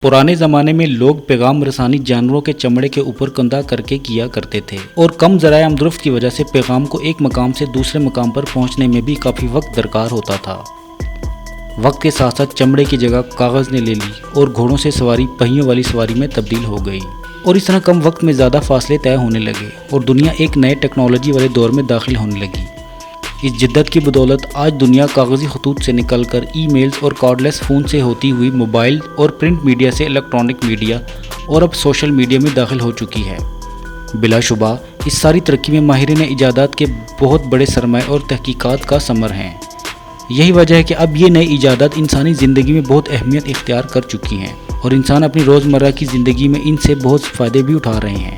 पुराने ज़माने में लोग पैगाम रसानी जानवरों के चमड़े के ऊपर कंधा करके किया करते थे और कम ज़राए अमदरफ्त की वजह से पैगाम को एक मकाम से दूसरे मकाम पर पहुंचने में भी काफ़ी वक्त दरकार होता था। वक्त के साथ साथ चमड़े की जगह कागज़ ने ले ली और घोड़ों से सवारी पहियों वाली सवारी में तब्दील हो गई और इस तरह कम वक्त में ज़्यादा फासले तय होने लगे और दुनिया एक नए टेक्नोलॉजी वाले दौर में दाखिल होने लगी। इस जिद्दत की बदौलत आज दुनिया कागज़ी खतूत से निकलकर ईमेल्स और कॉर्डलेस फ़ोन से होती हुई मोबाइल और प्रिंट मीडिया से इलेक्ट्रॉनिक मीडिया और अब सोशल मीडिया में दाखिल हो चुकी है। बिलाशुबा इस सारी तरक्की में माहिरीन इजादात के बहुत बड़े सरमाए और तहकीकात का समर हैं। यही वजह है कि अब ये नई इजादात इंसानी ज़िंदगी में बहुत अहमियत इख्तियार कर चुकी हैं और इंसान अपनी रोज़मर्रा की ज़िंदगी में इनसे बहुत फ़ायदे भी उठा रहे हैं।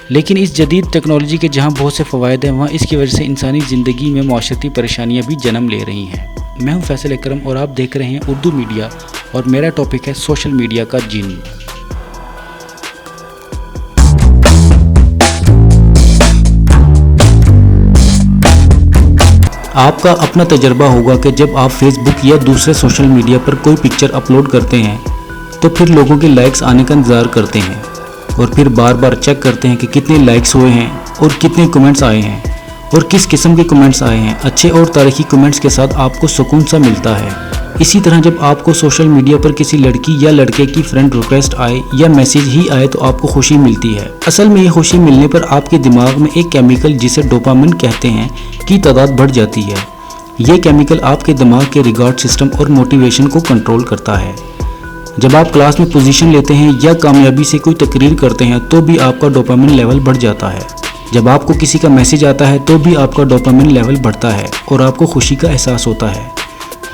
लेकिन इस जदीद टेक्नोलॉजी के जहाँ बहुत से फ़वायद हैं, वहाँ इसकी वजह से इंसानी ज़िंदगी में माशरती परेशानियाँ भी जन्म ले रही हैं। मैं हूँ फैसल अकरम और आप देख रहे हैं उर्दू मीडिया और मेरा टॉपिक है सोशल मीडिया का जिन। आपका अपना तजर्बा होगा कि जब आप फेसबुक या दूसरे सोशल मीडिया पर कोई पिक्चर अपलोड करते हैं तो फिर लोगों के लाइक्स आने का इंतज़ार करते हैं और फिर बार बार चेक करते हैं कि कितने लाइक्स हुए हैं और कितने कमेंट्स आए हैं और किस किस्म के कमेंट्स आए हैं। अच्छे और तारीखी कमेंट्स के साथ आपको सुकून सा मिलता है। इसी तरह जब आपको सोशल मीडिया पर किसी लड़की या लड़के की फ्रेंड रिक्वेस्ट आए या मैसेज ही आए तो आपको खुशी मिलती है। असल में ये खुशी मिलने पर आपके दिमाग में एक केमिकल जिसे डोपामिन कहते हैं की तादाद बढ़ जाती है। ये केमिकल आपके दिमाग के रिगार्ड सिस्टम और मोटिवेशन को कंट्रोल करता है। जब आप क्लास में पोजीशन लेते हैं या कामयाबी से कोई तकरीर करते हैं तो भी आपका डोपामिन लेवल बढ़ जाता है। जब आपको किसी का मैसेज आता है तो भी आपका डोपामिन लेवल बढ़ता है और आपको खुशी का एहसास होता है।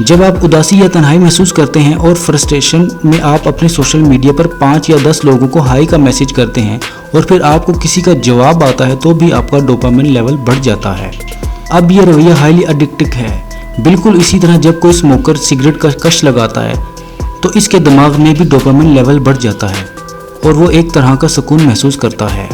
जब आप उदासी या तन्हाई महसूस करते हैं और फ्रस्ट्रेशन में आप अपने सोशल मीडिया पर 5 या 10 लोगों को हाई का मैसेज करते हैं और फिर आपको किसी का जवाब आता है तो भी आपका डोपामिन लेवल बढ़ जाता है। अब यह रवैया हाईली एडिक्टिव है। बिल्कुल इसी तरह जब कोई स्मोकर सिगरेट का कश लगाता है तो इसके दिमाग में भी डोपामिन लेवल बढ़ जाता है और वो एक तरह का सुकून महसूस करता है।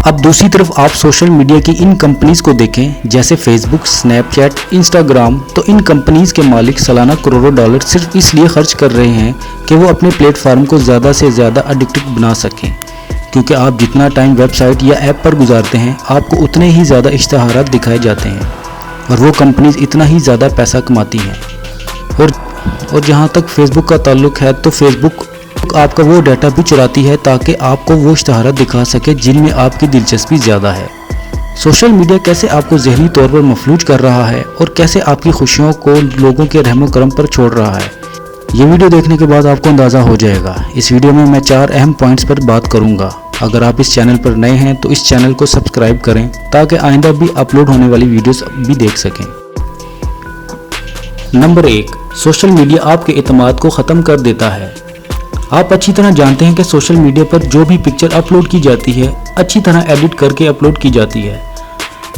अब दूसरी तरफ आप सोशल मीडिया की इन कंपनीज को देखें जैसे फेसबुक, स्नैपचैट, इंस्टाग्राम। तो इन कंपनीज के मालिक सालाना करोड़ों डॉलर सिर्फ इसलिए खर्च कर रहे हैं कि वो अपने प्लेटफार्म को ज़्यादा से ज़्यादा एडिक्टिव बना सकें, क्योंकि आप जितना टाइम वेबसाइट या ऐप पर गुजारते हैं आपको उतने ही ज़्यादा इश्तहारात दिखाए जाते हैं और वो कंपनीज इतना ही ज़्यादा पैसा कमाती हैं। और जहाँ तक फेसबुक का ताल्लुक है तो फेसबुक आपका वो डाटा भी चुराती है ताकि आपको वो इश्तहारात दिखा सके जिनमें आपकी दिलचस्पी ज़्यादा है। सोशल मीडिया कैसे आपको ज़हनी तौर पर मफलूज कर रहा है और कैसे आपकी खुशियों को लोगों के रहमो करम पर छोड़ रहा है, ये वीडियो देखने के बाद आपको अंदाज़ा हो जाएगा। इस वीडियो में मैं 4 अहम पॉइंट्स पर बात करूँगा। अगर आप इस चैनल पर नए हैं तो इस चैनल को सब्सक्राइब करें ताकि आइंदा भी अपलोड होने वाली वीडियोस भी देख सकें। नंबर 1, सोशल मीडिया आपके एतमाद को ख़त्म कर देता है। आप अच्छी तरह जानते हैं कि सोशल मीडिया पर जो भी पिक्चर अपलोड की जाती है अच्छी तरह एडिट करके अपलोड की जाती है।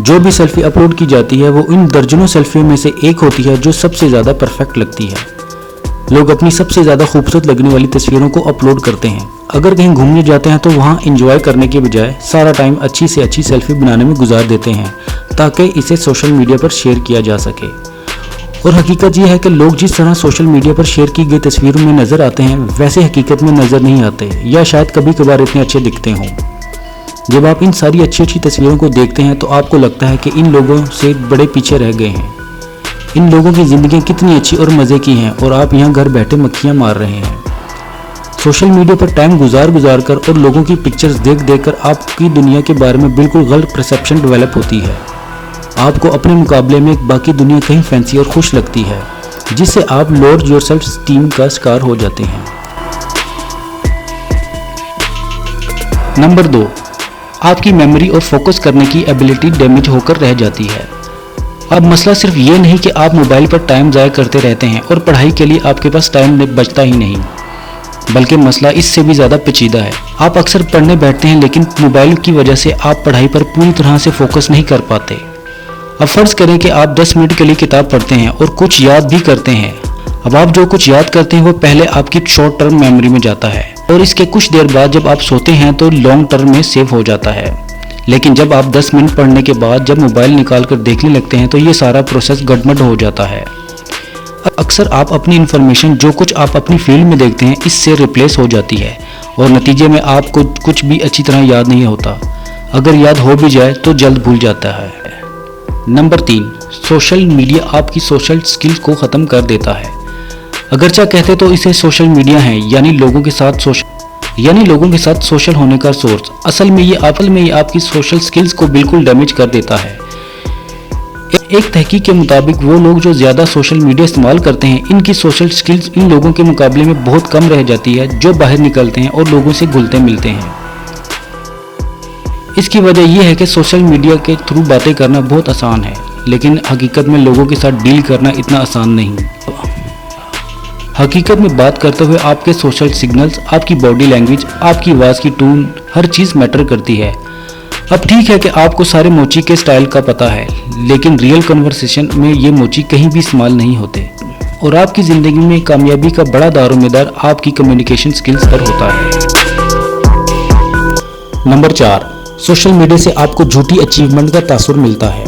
जो भी सेल्फी अपलोड की जाती है वो इन दर्जनों सेल्फियों में से एक होती है जो सबसे ज़्यादा परफेक्ट लगती है। लोग अपनी सबसे ज़्यादा खूबसूरत लगने वाली तस्वीरों को अपलोड करते हैं। अगर कहीं घूमने जाते हैं तो वहाँ एंजॉय करने के बजाय सारा टाइम अच्छी से अच्छी सेल्फी बनाने में गुजार देते हैं ताकि इसे सोशल मीडिया पर शेयर किया जा सके। और हकीकत ये है कि लोग जिस तरह सोशल मीडिया पर शेयर की गई तस्वीरों में नज़र आते हैं वैसे हकीकत में नज़र नहीं आते या शायद कभी कभार इतने अच्छे दिखते हों। जब आप इन सारी अच्छी अच्छी तस्वीरों को देखते हैं तो आपको लगता है कि इन लोगों से बड़े पीछे रह गए हैं। इन लोगों की ज़िंदगी कितनी अच्छी और मज़े की हैं और आप यहाँ घर बैठे मक्खियाँ मार रहे हैं। सोशल मीडिया पर टाइम गुजार कर और लोगों की पिक्चर्स देख कर आपकी दुनिया के बारे में बिल्कुल गलत परसेप्शन डेवलप होती है। आपको अपने मुकाबले में बाकी दुनिया कहीं फैंसी और खुश लगती है जिससे आप लोअर योरसेल्फ स्टीम का शिकार हो जाते हैं। नंबर 2, आपकी मेमोरी और फोकस करने की एबिलिटी डैमेज होकर रह जाती है। अब मसला सिर्फ ये नहीं कि आप मोबाइल पर टाइम ज़ाया करते रहते हैं और पढ़ाई के लिए आपके पास टाइम बचता ही नहीं, बल्कि मसला इससे भी ज़्यादा पेचीदा है। आप अक्सर पढ़ने बैठते हैं लेकिन मोबाइल की वजह से आप पढ़ाई पर पूरी तरह से फोकस नहीं कर पाते। अब फ़र्ज़ करें कि आप 10 मिनट के लिए किताब पढ़ते हैं और कुछ याद भी करते हैं। अब आप जो कुछ याद करते हैं वो पहले आपकी शॉर्ट टर्म मेमोरी में जाता है और इसके कुछ देर बाद जब आप सोते हैं तो लॉन्ग टर्म में सेव हो जाता है। लेकिन जब आप 10 मिनट पढ़ने के बाद जब मोबाइल निकाल कर देखने लगते हैं तो ये सारा प्रोसेस गड़बड़ हो जाता है। اکثر آپ اپنی انفارمیشن جو کچھ آپ اپنی فیلڈ میں دیکھتے ہیں اس سے ریپلیس ہو جاتی ہے اور نتیجے میں آپ کو کچھ بھی اچھی طرح یاد نہیں ہوتا، اگر یاد ہو بھی جائے تو جلد بھول جاتا ہے۔ نمبر 3، سوشل میڈیا آپ کی سوشل سکلز کو ختم کر دیتا ہے۔ اگرچہ کہتے تو اسے سوشل میڈیا ہے یعنی لوگوں کے ساتھ سوشل ہونے کا سورس، اصل میں یہ آپ کی سوشل سکلز کو بالکل ڈیمیج کر دیتا ہے۔ ایک تحقیق کے مطابق وہ لوگ جو زیادہ سوشل میڈیا استعمال کرتے ہیں ان کی سوشل سکلز ان لوگوں کے مقابلے میں بہت کم رہ جاتی ہے جو باہر نکلتے ہیں اور لوگوں سے گھلتے ملتے ہیں۔ اس کی وجہ یہ ہے کہ سوشل میڈیا کے تھرو باتیں کرنا بہت آسان ہے، لیکن حقیقت میں لوگوں کے ساتھ ڈیل کرنا اتنا آسان نہیں۔ حقیقت میں بات کرتے ہوئے آپ کے سوشل سگنلز، آپ کی باڈی لینگویج، آپ کی آواز کی ٹون، ہر چیز میٹر کرتی ہے۔ اب ٹھیک ہے کہ آپ کو سارے موچی کے سٹائل کا پتہ ہے، لیکن ریئل کنورسیشن میں یہ موچی کہیں بھی استعمال نہیں ہوتے، اور آپ کی زندگی میں کامیابی کا بڑا دار و مدار آپ کی کمیونیکیشن سکلز پر ہوتا ہے۔ نمبر 4، سوشل میڈیا سے آپ کو جھوٹی اچیومنٹ کا تاثر ملتا ہے۔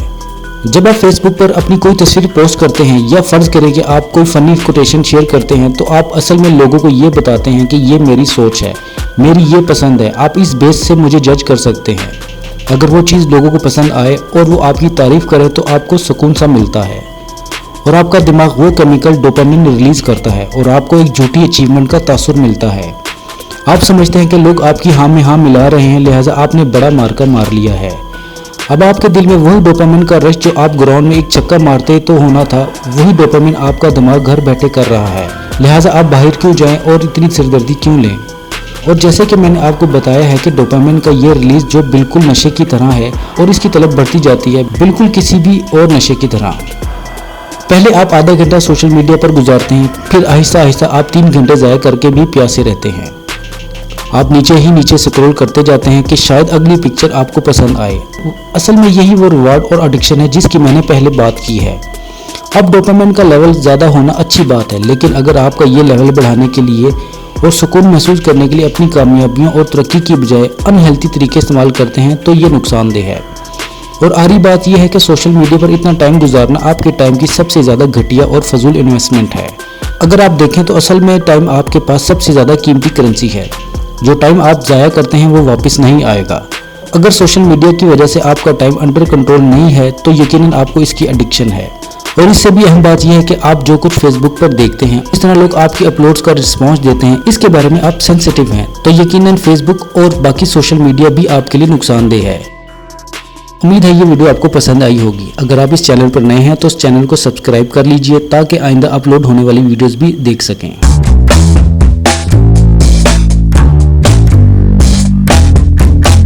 جب آپ فیس بک پر اپنی کوئی تصویر پوسٹ کرتے ہیں یا فرض کریں کہ آپ کوئی فنی کوٹیشن شیئر کرتے ہیں تو آپ اصل میں لوگوں کو یہ بتاتے ہیں کہ یہ میری سوچ ہے، میری یہ پسند ہے، آپ اس بیس سے مجھے جج کر سکتے ہیں۔ اگر وہ چیز لوگوں کو پسند آئے اور وہ آپ کی تعریف کرے تو آپ کو سکون سا ملتا ہے، اور آپ کا دماغ وہ کیمیکل ڈوپامین ریلیز کرتا ہے اور آپ کو ایک جھوٹی اچیومنٹ کا تاثر ملتا ہے۔ آپ سمجھتے ہیں کہ لوگ آپ کی ہاں میں ہاں ملا رہے ہیں، لہٰذا آپ نے بڑا مارکا مار لیا ہے۔ اب آپ کے دل میں وہی ڈوپامین کا رش جو آپ گراؤنڈ میں ایک چھکا مارتے تو ہونا تھا، وہی ڈوپامین آپ کا دماغ گھر بیٹھے کر رہا ہے، لہٰذا آپ باہر کیوں جائیں اور اتنی سردردی کیوں لیں؟ اور جیسے کہ میں نے آپ کو بتایا ہے کہ ڈوپامین کا یہ ریلیز جو بالکل نشے کی طرح ہے اور اس کی طلب بڑھتی جاتی ہے بالکل کسی بھی اور نشے کی طرح۔ پہلے آپ آدھا گھنٹہ سوشل میڈیا پر گزارتے ہیں، پھر آہستہ آہستہ آپ 3 گھنٹے ضائع کر کے بھی پیاسے رہتے ہیں۔ آپ نیچے سکرول کرتے جاتے ہیں کہ شاید اگلی پکچر آپ کو پسند آئے۔ اصل میں یہی وہ ریوارڈ اور ایڈکشن ہے جس کی میں نے پہلے بات کی ہے۔ اب ڈوپامین کا لیول زیادہ ہونا اچھی بات ہے، لیکن اگر آپ کا یہ لیول بڑھانے کے لیے اور سکون محسوس کرنے کے لیے اپنی کامیابیوں اور ترقی کی بجائے انہیلتھی طریقے استعمال کرتے ہیں تو یہ نقصان دہ ہے۔ اور آخری بات یہ ہے کہ سوشل میڈیا پر اتنا ٹائم گزارنا آپ کے ٹائم کی سب سے زیادہ گھٹیا اور فضول انویسٹمنٹ ہے۔ اگر آپ دیکھیں تو اصل میں ٹائم آپ کے پاس سب سے زیادہ قیمتی کرنسی ہے۔ جو ٹائم آپ ضائع کرتے ہیں وہ واپس نہیں آئے گا۔ اگر سوشل میڈیا کی وجہ سے آپ کا ٹائم انڈر کنٹرول نہیں ہے تو یقیناً آپ کو اس کی ایڈکشن ہے۔ اور اس سے بھی اہم بات یہ ہے کہ آپ جو کچھ فیس بک پر دیکھتے ہیں، اس طرح لوگ آپ کی اپلوڈز کا رسپانس دیتے ہیں، اس کے بارے میں آپ سینسیٹیو ہیں، تو یقیناً فیس بک اور باقی سوشل میڈیا بھی آپ کے لیے نقصان دہ ہے۔ امید ہے یہ ویڈیو آپ کو پسند آئی ہوگی۔ اگر آپ اس چینل پر نئے ہیں تو اس چینل کو سبسکرائب کر لیجئے تاکہ آئندہ اپلوڈ ہونے والی ویڈیوز بھی دیکھ سکیں۔